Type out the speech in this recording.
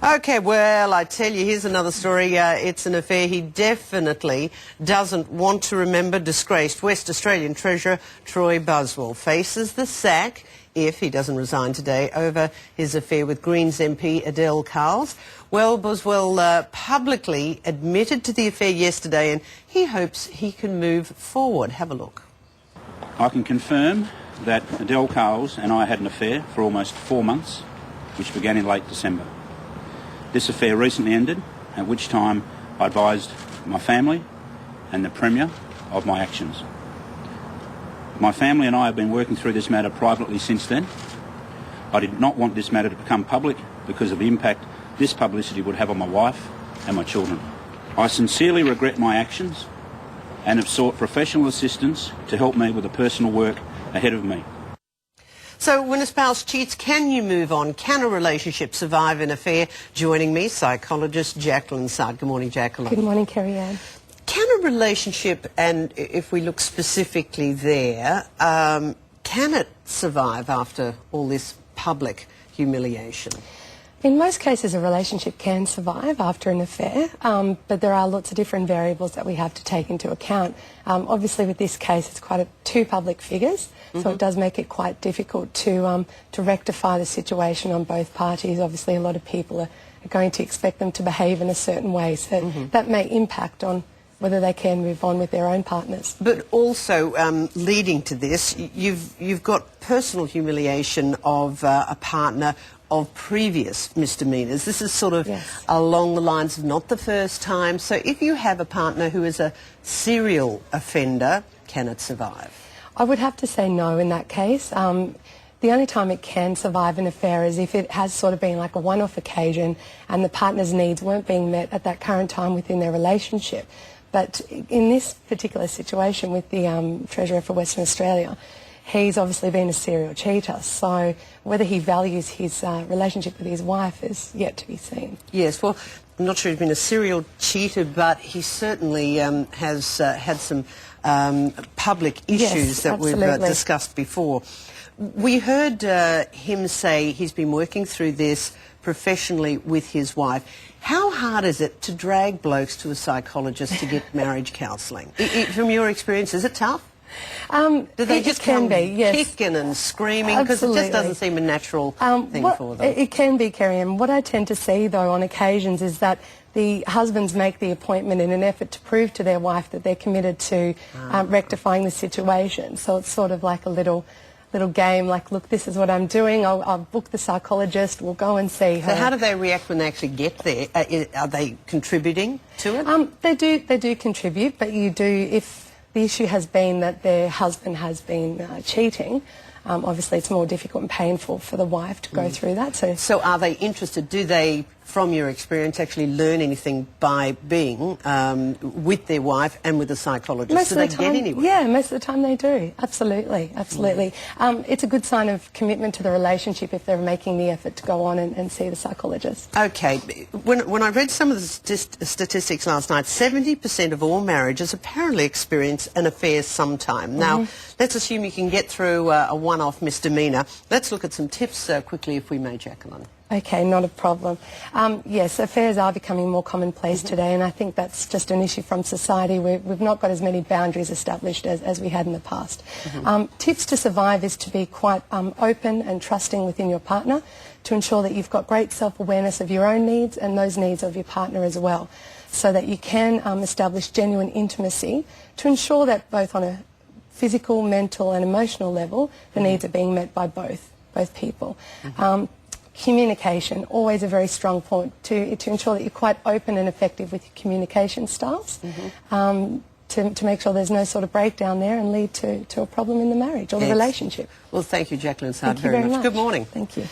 Okay, well, I tell you, here's another story. It's an affair he definitely doesn't want to remember. Disgraced West Australian Treasurer Troy Buswell faces the sack if he doesn't resign today over his affair with Greens MP Adele Cowles. Well, Buswell publicly admitted to the affair yesterday and he hopes he can move forward. Have a look. I can confirm that Adele Cowles and I had an affair for almost 4 months, which began in late December. This affair recently ended, at which time I advised my family and the Premier of my actions. My family and I have been working through this matter privately since then. I did not want this matter to become public because of the impact this publicity would have on my wife and my children. I sincerely regret my actions and have sought professional assistance to help me with the personal work ahead of me. So when a spouse cheats, can you move on? Can a relationship survive an affair? Joining me, psychologist Jacqueline Sard. Good morning, Jacqueline. Good morning, Kerry-Ann. Can a relationship, and if we look specifically there, can it survive after all this public humiliation? In most cases, a relationship can survive after an affair, but there are lots of different variables that we have to take into account. Obviously, with this case, it's quite two public figures, so it does make it quite difficult to rectify the situation on both parties. Obviously, a lot of people are going to expect them to behave in a certain way, so that may impact on whether they can move on with their own partners. But also, leading to this, you've got personal humiliation of a partner of previous misdemeanours. This is sort of along the lines of not the first time. So if you have a partner who is a serial offender, can it survive? I would have to say no in that case. The only time it can survive an affair is if it has sort of been like a one-off occasion and the partner's needs weren't being met at that current time within their relationship. But in this particular situation with the Treasurer for Western Australia, he's obviously been a serial cheater, so whether he values his relationship with his wife is yet to be seen. Yes, well, I'm not sure he's been a serial cheater, but he certainly has had some public issues that we've discussed before. We heard him say he's been working through this professionally with his wife. How hard is it to drag blokes to a psychologist to get marriage counselling? From your experience, is it tough? Do they just come kicking and screaming? Because it just doesn't seem a natural thing for them. It can be, Kerry-Ann. What I tend to see, though, on occasions is that the husbands make the appointment in an effort to prove to their wife that they're committed to rectifying the situation. So it's sort of like a little game, like, look, this is what I'm doing, I'll book the psychologist, we'll go and see her. So how do they react when they actually get there? Are they contributing to it? They do contribute, but you do, if the issue has been that their husband has been cheating, obviously it's more difficult and painful for the wife to go through that. So are they interested? Do they, from your experience, actually learn anything by being with their wife and with a psychologist? Most do of they the time, get anywhere? Yeah, most of the time they do. Absolutely, absolutely. It's a good sign of commitment to the relationship if they're making the effort to go on and see the psychologist. Okay. When I read some of the statistics last night, 70% of all marriages apparently experience an affair sometime. Now, let's assume you can get through a one-off misdemeanour. Let's look at some tips quickly, if we may, Jacqueline. Okay, not a problem. Yes, affairs are becoming more commonplace today, and I think that's just an issue from society. We've not got as many boundaries established as we had in the past. Tips to survive is to be quite open and trusting within your partner, to ensure that you've got great self-awareness of your own needs and those needs of your partner as well, so that you can establish genuine intimacy to ensure that both on a physical, mental and emotional level, the needs are being met by both people. Communication, always a very strong point, to ensure that you're quite open and effective with your communication styles, to make sure there's no sort of breakdown there and lead to a problem in the marriage or the relationship. Well, thank you, Jacqueline Sard, very much. Good morning. Thank you.